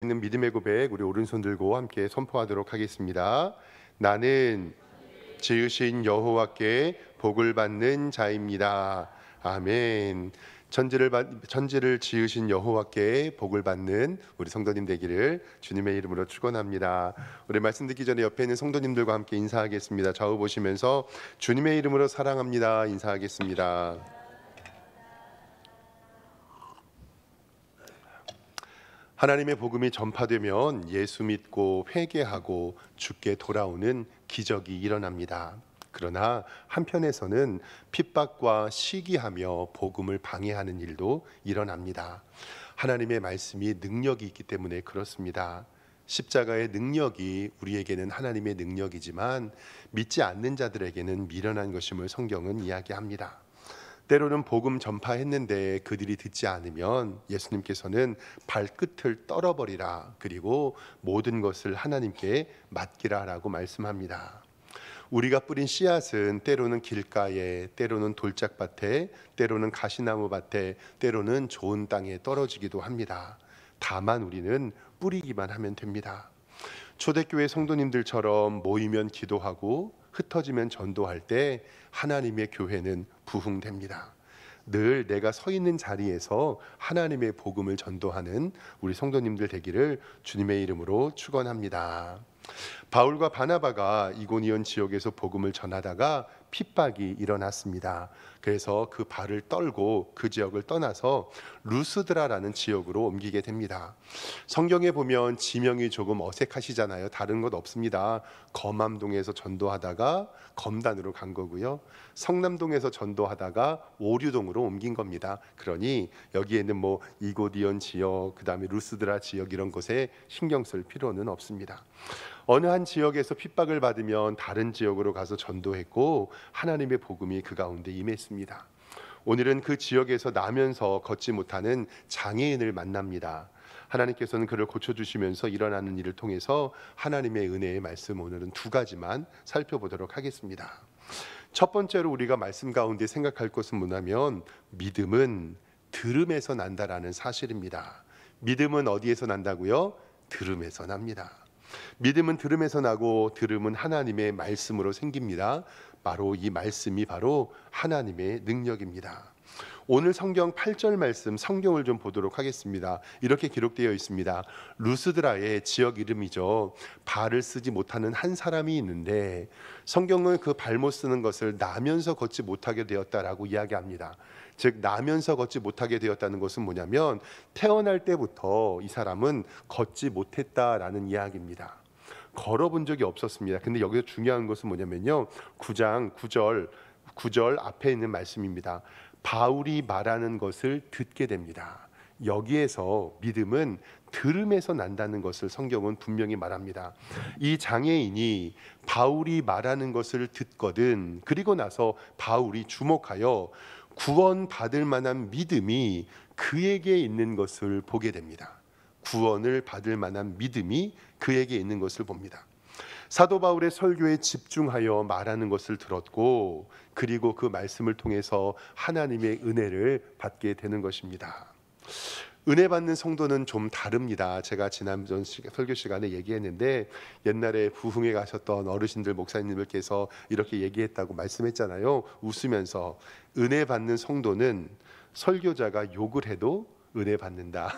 있는 믿음의 고백, 우리 오른손 들고 함께 선포하도록 하겠습니다. 나는 지으신 여호와께 복을 받는 자입니다. 아멘. 천지를 지으신 여호와께 복을 받는 우리 성도님 되기를 주님의 이름으로 축원합니다. 우리 말씀 듣기 전에 옆에 있는 성도님들과 함께 인사하겠습니다. 좌우 보시면서 주님의 이름으로 사랑합니다 인사하겠습니다. 하나님의 복음이 전파되면 예수 믿고 회개하고 주께 돌아오는 기적이 일어납니다. 그러나 한편에서는 핍박과 시기하며 복음을 방해하는 일도 일어납니다. 하나님의 말씀이 능력이 있기 때문에 그렇습니다. 십자가의 능력이 우리에게는 하나님의 능력이지만 믿지 않는 자들에게는 미련한 것임을 성경은 이야기합니다. 때로는 복음 전파했는데 그들이 듣지 않으면 예수님께서는 발끝을 떨어버리라, 그리고 모든 것을 하나님께 맡기라 라고 말씀합니다. 우리가 뿌린 씨앗은 때로는 길가에, 때로는 돌짝밭에, 때로는 가시나무 밭에, 때로는 좋은 땅에 떨어지기도 합니다. 다만 우리는 뿌리기만 하면 됩니다. 초대교회 성도님들처럼 모이면 기도하고 흩어지면 전도할 때 하나님의 교회는 부흥됩니다. 늘 내가 서 있는 자리에서 하나님의 복음을 전도하는 우리 성도님들 되기를 주님의 이름으로 축원합니다. 바울과 바나바가 이고니온 지역에서 복음을 전하다가 핍박이 일어났습니다. 그래서 그 발을 떨고 그 지역을 떠나서 루스드라라는 지역으로 옮기게 됩니다. 성경에 보면 지명이 조금 어색하시잖아요. 다른 것 없습니다. 검암동에서 전도하다가 검단으로 간 거고요. 성남동에서 전도하다가 오류동으로 옮긴 겁니다. 그러니 여기에는 뭐 이고디온 지역, 그 다음에 루스드라 지역 이런 곳에 신경 쓸 필요는 없습니다. 어느 한 지역에서 핍박을 받으면 다른 지역으로 가서 전도했고 하나님의 복음이 그 가운데 임했습니다. 오늘은 그 지역에서 나면서 걷지 못하는 장애인을 만납니다. 하나님께서는 그를 고쳐주시면서 일어나는 일을 통해서 하나님의 은혜의 말씀, 오늘은 두 가지만 살펴보도록 하겠습니다. 첫 번째로 우리가 말씀 가운데 생각할 것은 뭐냐면 믿음은 들음에서 난다라는 사실입니다. 믿음은 어디에서 난다고요? 들음에서 납니다. 믿음은 들음에서 나고 들음은 하나님의 말씀으로 생깁니다. 바로 이 말씀이 바로 하나님의 능력입니다. 오늘 성경 8절 말씀, 성경을 좀 보도록 하겠습니다. 이렇게 기록되어 있습니다. 루스드라의 지역 이름이죠. 발을 쓰지 못하는 한 사람이 있는데 성경은 그 발 못 쓰는 것을 나면서 걷지 못하게 되었다라고 이야기합니다. 즉 나면서 걷지 못하게 되었다는 것은 뭐냐면 태어날 때부터 이 사람은 걷지 못했다라는 이야기입니다. 걸어본 적이 없었습니다. 근데 여기서 중요한 것은 뭐냐면요, 9장 9절 앞에 있는 말씀입니다. 바울이 말하는 것을 듣게 됩니다. 여기에서 믿음은 들음에서 난다는 것을 성경은 분명히 말합니다. 이 장애인이 바울이 말하는 것을 듣거든, 그리고 나서 바울이 주목하여 구원받을 만한 믿음이 그에게 있는 것을 보게 됩니다. 구원을 받을 만한 믿음이 그에게 있는 것을 봅니다. 사도 바울의 설교에 집중하여 말하는 것을 들었고, 그리고 그 말씀을 통해서 하나님의 은혜를 받게 되는 것입니다. 은혜 받는 성도는 좀 다릅니다. 제가 지난번 설교 시간에 얘기했는데 옛날에 부흥회 가셨던 어르신들 목사님들께서 이렇게 얘기했다고 말씀했잖아요. 웃으면서 은혜 받는 성도는 설교자가 욕을 해도 은혜 받는다.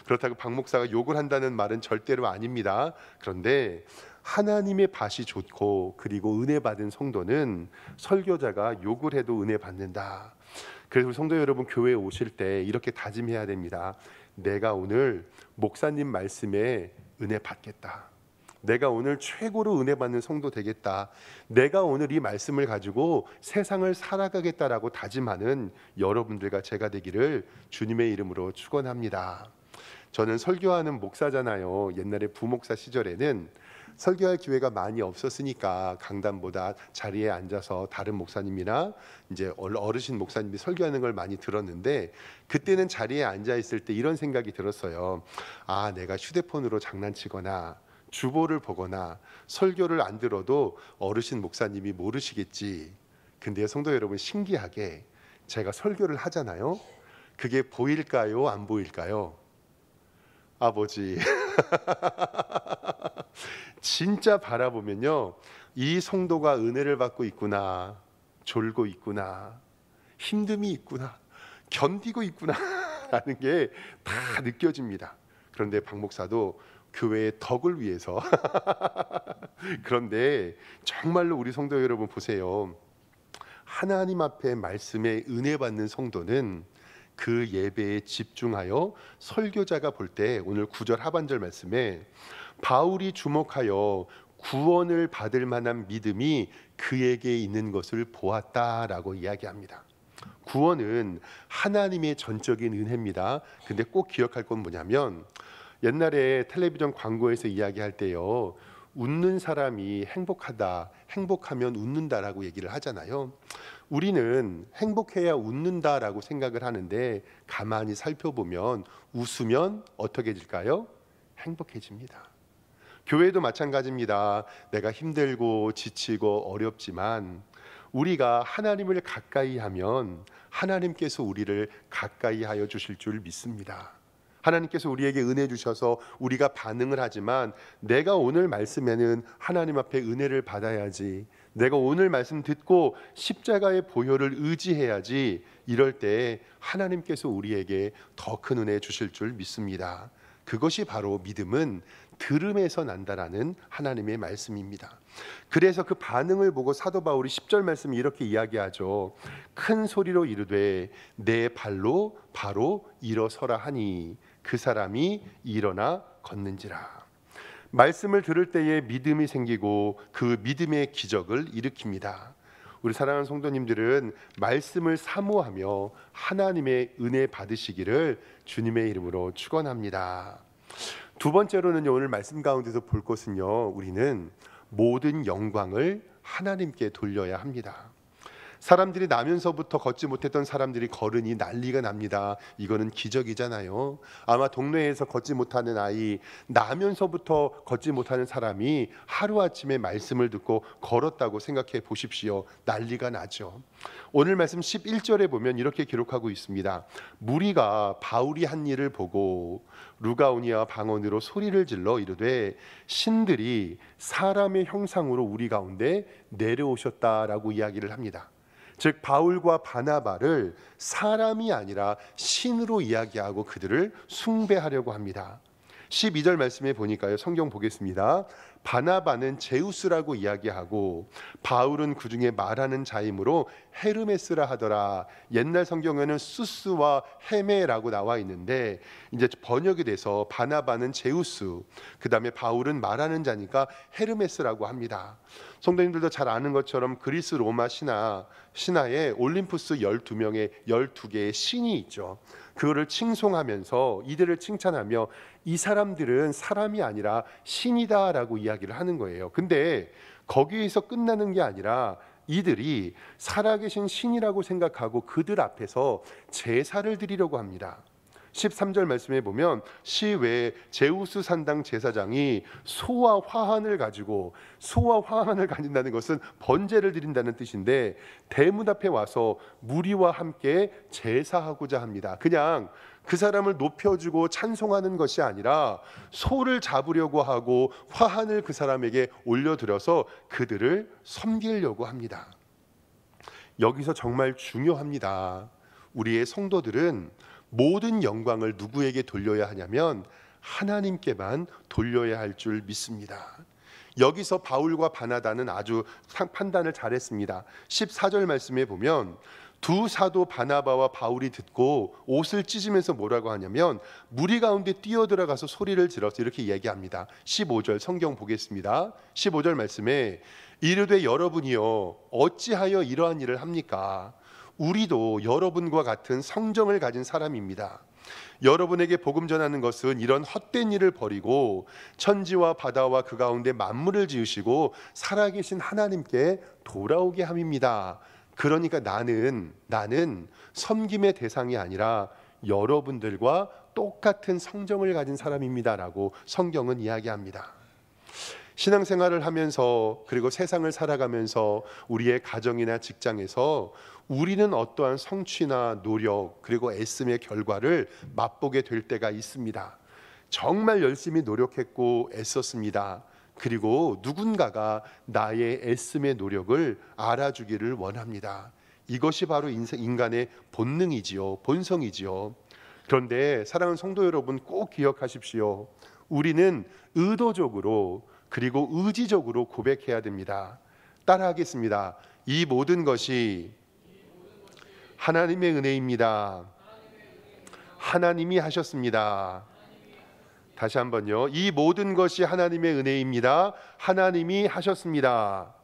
그렇다고 박 목사가 욕을 한다는 말은 절대로 아닙니다. 그런데 하나님의 밭이 좋고 그리고 은혜 받은 성도는 설교자가 욕을 해도 은혜 받는다. 그래서 성도 여러분, 교회에 오실 때 이렇게 다짐해야 됩니다. 내가 오늘 목사님 말씀에 은혜 받겠다. 내가 오늘 최고로 은혜 받는 성도 되겠다. 내가 오늘 이 말씀을 가지고 세상을 살아가겠다라고 다짐하는 여러분들과 제가 되기를 주님의 이름으로 축원합니다. 저는 설교하는 목사잖아요. 옛날에 부목사 시절에는 설교할 기회가 많이 없었으니까 강단보다 자리에 앉아서 다른 목사님이나 이제 어르신 목사님이 설교하는 걸 많이 들었는데, 그때는 자리에 앉아 있을 때 이런 생각이 들었어요. 아, 내가 휴대폰으로 장난치거나 주보를 보거나 설교를 안 들어도 어르신 목사님이 모르시겠지. 근데 성도 여러분, 신기하게 제가 설교를 하잖아요. 그게 보일까요? 안 보일까요? 아버지. 진짜 바라보면요, 이 성도가 은혜를 받고 있구나, 졸고 있구나, 힘듦이 있구나, 견디고 있구나 라는 게 다 느껴집니다. 그런데 박 목사도 교회의 덕을 위해서 그런데 정말로 우리 성도 여러분 보세요. 하나님 앞에 말씀에 은혜 받는 성도는 그 예배에 집중하여 설교자가 볼 때, 오늘 9절 하반절 말씀에 바울이 주목하여 구원을 받을 만한 믿음이 그에게 있는 것을 보았다라고 이야기합니다. 구원은 하나님의 전적인 은혜입니다. 근데 꼭 기억할 건 뭐냐면, 옛날에 텔레비전 광고에서 이야기할 때요, 웃는 사람이 행복하다, 행복하면 웃는다라고 얘기를 하잖아요. 우리는 행복해야 웃는다라고 생각을 하는데, 가만히 살펴보면 웃으면 어떻게 해질까요? 행복해집니다. 교회도 마찬가지입니다. 내가 힘들고 지치고 어렵지만 우리가 하나님을 가까이 하면 하나님께서 우리를 가까이 하여 주실 줄 믿습니다. 하나님께서 우리에게 은혜 주셔서 우리가 반응을 하지만, 내가 오늘 말씀에는 하나님 앞에 은혜를 받아야지, 내가 오늘 말씀 듣고 십자가의 보혈을 의지해야지, 이럴 때 하나님께서 우리에게 더 큰 은혜 주실 줄 믿습니다. 그것이 바로 믿음은 들음에서 난다라는 하나님의 말씀입니다. 그래서 그 반응을 보고 사도 바울이 10절 말씀이 이렇게 이야기하죠. 큰 소리로 이르되 내 발로 바로 일어서라 하니 그 사람이 일어나 걷는지라. 말씀을 들을 때에 믿음이 생기고 그 믿음의 기적을 일으킵니다. 우리 사랑하는 성도님들은 말씀을 사모하며 하나님의 은혜 받으시기를 주님의 이름으로 축원합니다. 두 번째로는요, 오늘 말씀 가운데서 볼 것은요, 우리는 모든 영광을 하나님께 돌려야 합니다. 사람들이 나면서부터 걷지 못했던 사람들이 걸으니 난리가 납니다. 이거는 기적이잖아요. 아마 동네에서 걷지 못하는 아이, 나면서부터 걷지 못하는 사람이 하루아침에 말씀을 듣고 걸었다고 생각해 보십시오. 난리가 나죠. 오늘 말씀 11절에 보면 이렇게 기록하고 있습니다. 무리가 바울이 한 일을 보고 루가오니아 방언으로 소리를 질러 이르되 신들이 사람의 형상으로 우리 가운데 내려오셨다라고 이야기를 합니다. 즉 바울과 바나바를 사람이 아니라 신으로 이야기하고 그들을 숭배하려고 합니다. 12절 말씀에 보니까요, 성경 보겠습니다. 바나바는 제우스라고 이야기하고 바울은 그 중에 말하는 자이므로 헤르메스라 하더라. 옛날 성경에는 수스와 헤메라고 나와 있는데 이제 번역이 돼서 바나바는 제우스, 그 다음에 바울은 말하는 자니까 헤르메스라고 합니다. 성도님들도 잘 아는 것처럼 그리스 로마 신화에 올림푸스 12개의 신이 있죠. 그거를 칭송하면서 이들을 칭찬하며 이 사람들은 사람이 아니라 신이다라고 이야기를 하는 거예요. 근데 거기에서 끝나는 게 아니라 이들이 살아계신 신이라고 생각하고 그들 앞에서 제사를 드리려고 합니다. 13절 말씀에 보면 시외 제우스 산당 제사장이 소와 화환을 가진다는 것은 번제를 드린다는 뜻인데, 대문 앞에 와서 무리와 함께 제사하고자 합니다. 그냥 그 사람을 높여주고 찬송하는 것이 아니라 소를 잡으려고 하고 화환을 그 사람에게 올려드려서 그들을 섬기려고 합니다. 여기서 정말 중요합니다. 우리의 성도들은 모든 영광을 누구에게 돌려야 하냐면 하나님께만 돌려야 할 줄 믿습니다. 여기서 바울과 바나바는 아주 판단을 잘했습니다. 14절 말씀에 보면 두 사도 바나바와 바울이 듣고 옷을 찢으면서 뭐라고 하냐면 무리 가운데 뛰어들어가서 소리를 질러서 이렇게 얘기합니다. 15절 성경 보겠습니다. 15절 말씀에 이르되 여러분이요 어찌하여 이러한 일을 합니까? 우리도 여러분과 같은 성정을 가진 사람입니다. 여러분에게 복음 전하는 것은 이런 헛된 일을 버리고 천지와 바다와 그 가운데 만물을 지으시고 살아계신 하나님께 돌아오게 함입니다. 그러니까 나는 섬김의 대상이 아니라 여러분들과 똑같은 성정을 가진 사람입니다라고 성경은 이야기합니다. 신앙생활을 하면서 그리고 세상을 살아가면서 우리의 가정이나 직장에서 우리는 어떠한 성취나 노력 그리고 애씀의 결과를 맛보게 될 때가 있습니다. 정말 열심히 노력했고 애썼습니다. 그리고 누군가가 나의 애씀의 노력을 알아주기를 원합니다. 이것이 바로 인간의 본능이지요, 본성이지요. 그런데 사랑하는 성도 여러분, 꼭 기억하십시오. 우리는 의도적으로 그리고 의지적으로 고백해야 됩니다. 따라하겠습니다. 이 모든 것이 하나님의 은혜입니다. 하나님이 하셨습니다. 다시 한번요. 이 모든 것이 하나님의 은혜입니다. 하나님이 하셨습니다.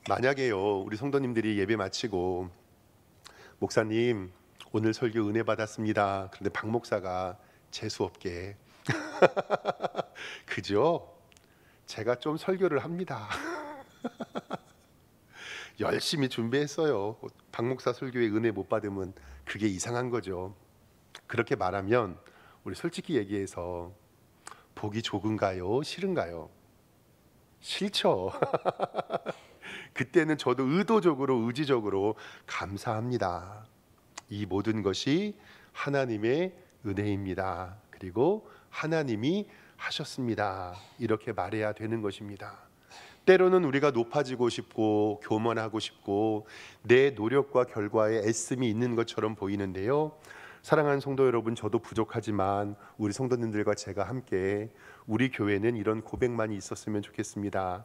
만약에요, 우리 성도님들이 예배 마치고 목사님 오늘 설교 은혜 받았습니다. 그런데 박 목사가 재수없게 그죠? 제가 좀 설교를 합니다. 열심히 준비했어요. 박 목사 설교에 은혜 못 받으면 그게 이상한 거죠. 그렇게 말하면 우리 솔직히 얘기해서 보기 좋은가요? 싫은가요? 싫죠. 그때는 저도 의도적으로 의지적으로 감사합니다. 이 모든 것이 하나님의 은혜입니다. 그리고 하나님이 하셨습니다. 이렇게 말해야 되는 것입니다. 때로는 우리가 높아지고 싶고 교만하고 싶고 내 노력과 결과에 애씀이 있는 것처럼 보이는데요. 사랑하는 성도 여러분, 저도 부족하지만 우리 성도님들과 제가 함께 우리 교회는 이런 고백만이 있었으면 좋겠습니다.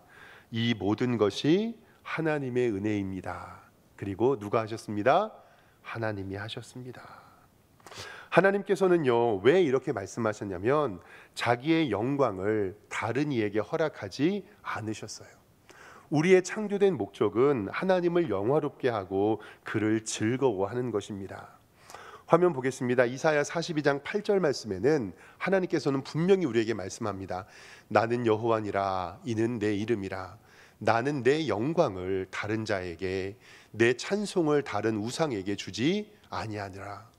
이 모든 것이 하나님의 은혜입니다. 그리고 누가 하셨습니다? 하나님이 하셨습니다. 하나님께서는요, 왜 이렇게 말씀하셨냐면 자기의 영광을 다른 이에게 허락하지 않으셨어요. 우리의 창조된 목적은 하나님을 영화롭게 하고 그를 즐거워하는 것입니다. 화면 보겠습니다. 이사야 42장 8절 말씀에는 하나님께서는 분명히 우리에게 말씀합니다. 나는 여호와니라, 이는 내 이름이라. 나는 내 영광을 다른 자에게, 내 찬송을 다른 우상에게 주지 아니하니라.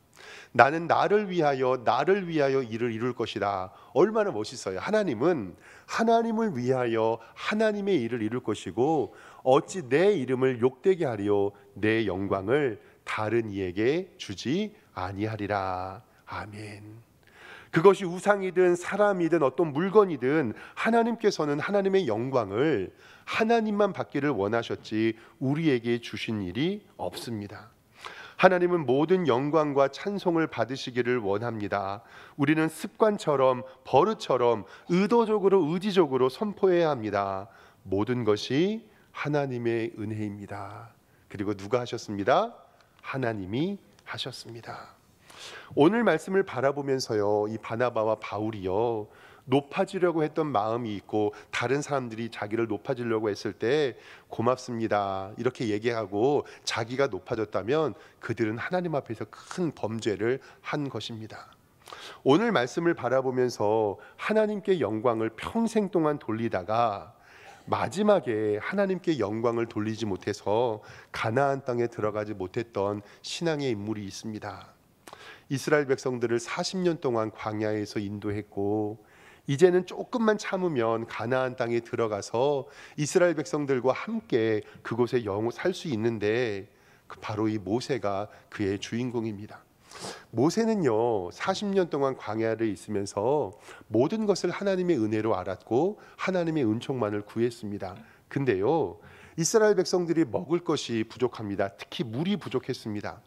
나는 나를 위하여 일을 이룰 것이다. 얼마나 멋있어요. 하나님은 하나님을 위하여 하나님의 일을 이룰 것이고 어찌 내 이름을 욕되게 하리요 내 영광을 다른 이에게 주지 아니하리라. 아멘. 그것이 우상이든 사람이든 어떤 물건이든 하나님께서는 하나님의 영광을 하나님만 받기를 원하셨지 우리에게 주신 일이 없습니다. 하나님은 모든 영광과 찬송을 받으시기를 원합니다. 우리는 습관처럼 버릇처럼 의도적으로 의지적으로 선포해야 합니다. 모든 것이 하나님의 은혜입니다. 그리고 누가 하셨습니다? 하나님이 하셨습니다. 오늘 말씀을 바라보면서요, 이 바나바와 바울이요, 높아지려고 했던 마음이 있고 다른 사람들이 자기를 높아지려고 했을 때 고맙습니다 이렇게 얘기하고 자기가 높아졌다면 그들은 하나님 앞에서 큰 범죄를 한 것입니다. 오늘 말씀을 바라보면서 하나님께 영광을 평생 동안 돌리다가 마지막에 하나님께 영광을 돌리지 못해서 가나안 땅에 들어가지 못했던 신앙의 인물이 있습니다. 이스라엘 백성들을 40년 동안 광야에서 인도했고 이제는 조금만 참으면 가나안 땅에 들어가서 이스라엘 백성들과 함께 그곳에 살 수 있는데 바로 이 모세가 그의 주인공입니다. 모세는요 40년 동안 광야를 있으면서 모든 것을 하나님의 은혜로 알았고 하나님의 은총만을 구했습니다. 근데요 이스라엘 백성들이 먹을 것이 부족합니다. 특히 물이 부족했습니다.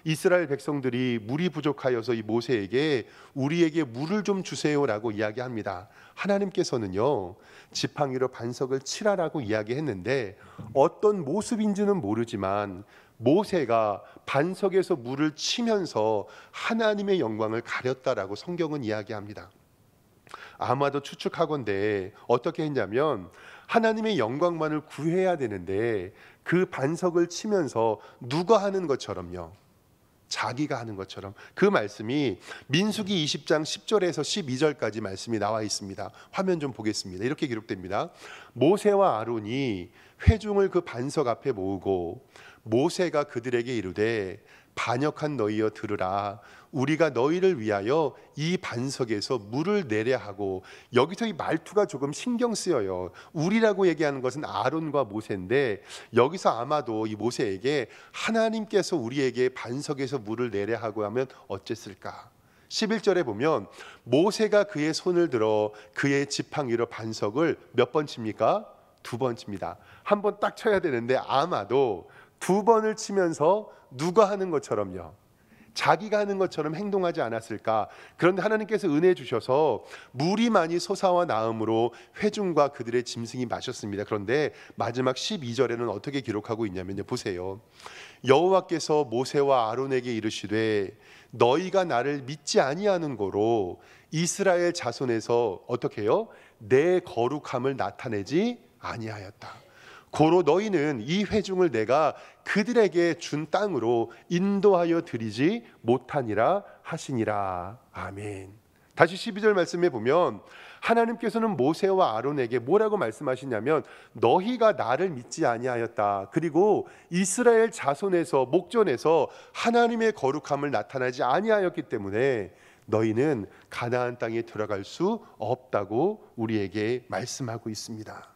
이스라엘 백성들이 물이 부족하여서 이 모세에게 우리에게 물을 좀 주세요라고 이야기합니다. 하나님께서는요 지팡이로 반석을 치라라고 이야기했는데 어떤 모습인지는 모르지만 모세가 반석에서 물을 치면서 하나님의 영광을 가렸다라고 성경은 이야기합니다. 아마도 추측하건대 어떻게 했냐면 하나님의 영광만을 구해야 되는데 그 반석을 치면서 누가 하는 것처럼요 자기가 하는 것처럼 그 말씀이 민수기 20장 10절에서 12절까지 말씀이 나와 있습니다. 화면 좀 보겠습니다. 이렇게 기록됩니다. 모세와 아론이 회중을 그 반석 앞에 모으고 모세가 그들에게 이르되 반역한 너희여 들으라. 우리가 너희를 위하여 이 반석에서 물을 내려 하고, 여기서 이 말투가 조금 신경 쓰여요. 우리라고 얘기하는 것은 아론과 모세인데, 여기서 아마도 이 모세에게 하나님께서 우리에게 반석에서 물을 내려 하고 하면 어쨌을까? 11절에 보면 모세가 그의 손을 들어 그의 지팡이로 반석을 몇 번 칩니까? 2번 칩니다. 한 번 딱 쳐야 되는데 아마도 2번을 치면서 누가 하는 것처럼요, 자기가 하는 것처럼 행동하지 않았을까. 그런데 하나님께서 은혜 주셔서 물이 많이 솟아와 나음으로 회중과 그들의 짐승이 마셨습니다. 그런데 마지막 12절에는 어떻게 기록하고 있냐면요, 보세요. 여호와께서 모세와 아론에게 이르시되 너희가 나를 믿지 아니하는 고로 이스라엘 자손에서 어떻게 해요? 내 거룩함을 나타내지 아니하였다. 고로 너희는 이 회중을 내가 그들에게 준 땅으로 인도하여 드리지 못하니라 하시니라. 아멘. 다시 12절 말씀에 보면 하나님께서는 모세와 아론에게 뭐라고 말씀하시냐면 너희가 나를 믿지 아니하였다. 그리고 이스라엘 자손에서 목전에서 하나님의 거룩함을 나타나지 아니하였기 때문에 너희는 가나안 땅에 들어갈 수 없다고 우리에게 말씀하고 있습니다.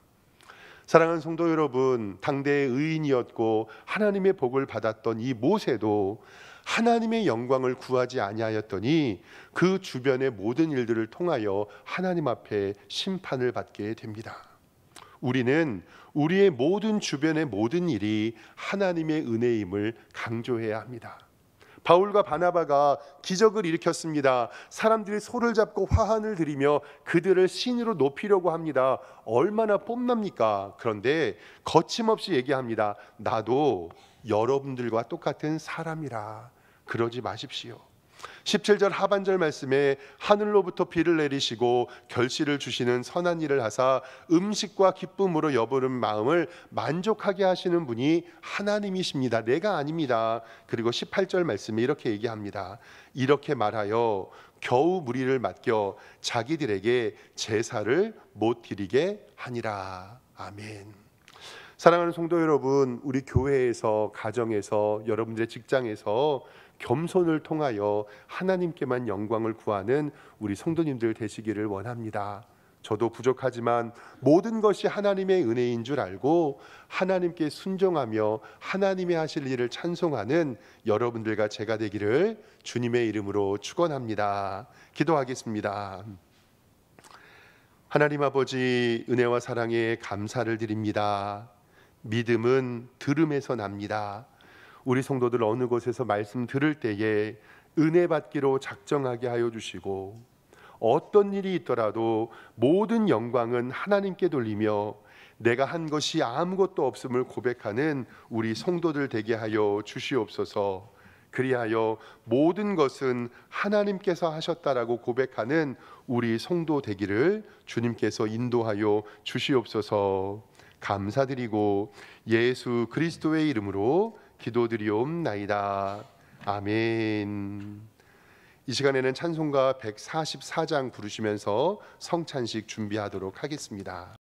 사랑하는 성도 여러분, 당대의 의인이었고 하나님의 복을 받았던 이 모세도 하나님의 영광을 구하지 아니하였더니 그 주변의 모든 일들을 통하여 하나님 앞에 심판을 받게 됩니다. 우리는 우리의 모든 주변의 모든 일이 하나님의 은혜임을 강조해야 합니다. 바울과 바나바가 기적을 일으켰습니다. 사람들이 소를 잡고 화환을 들이며 그들을 신으로 높이려고 합니다. 얼마나 뽐납니까? 그런데 거침없이 얘기합니다. 나도 여러분들과 똑같은 사람이라. 그러지 마십시오. 17절 하반절 말씀에 하늘로부터 비를 내리시고 결실을 주시는 선한 일을 하사 음식과 기쁨으로 여부른 마음을 만족하게 하시는 분이 하나님이십니다. 내가 아닙니다. 그리고 18절 말씀에 이렇게 얘기합니다. 이렇게 말하여 겨우 무리를 맡겨 자기들에게 제사를 못 드리게 하니라. 아멘. 사랑하는 성도 여러분, 우리 교회에서, 가정에서, 여러분들의 직장에서 겸손을 통하여 하나님께만 영광을 구하는 우리 성도님들 되시기를 원합니다. 저도 부족하지만 모든 것이 하나님의 은혜인 줄 알고 하나님께 순종하며 하나님의 하실 일을 찬송하는 여러분들과 제가 되기를 주님의 이름으로 축원합니다. 기도하겠습니다. 하나님 아버지, 은혜와 사랑에 감사를 드립니다. 믿음은 들음에서 납니다. 우리 성도들 어느 곳에서 말씀 들을 때에 은혜 받기로 작정하게 하여 주시고, 어떤 일이 있더라도 모든 영광은 하나님께 돌리며 내가 한 것이 아무것도 없음을 고백하는 우리 성도들 되게 하여 주시옵소서. 그리하여 모든 것은 하나님께서 하셨다라고 고백하는 우리 성도 되기를 주님께서 인도하여 주시옵소서. 감사드리고 예수 그리스도의 이름으로 기도드리옵나이다. 아멘. 이 시간에는 찬송가 144장 부르시면서 성찬식 준비하도록 하겠습니다.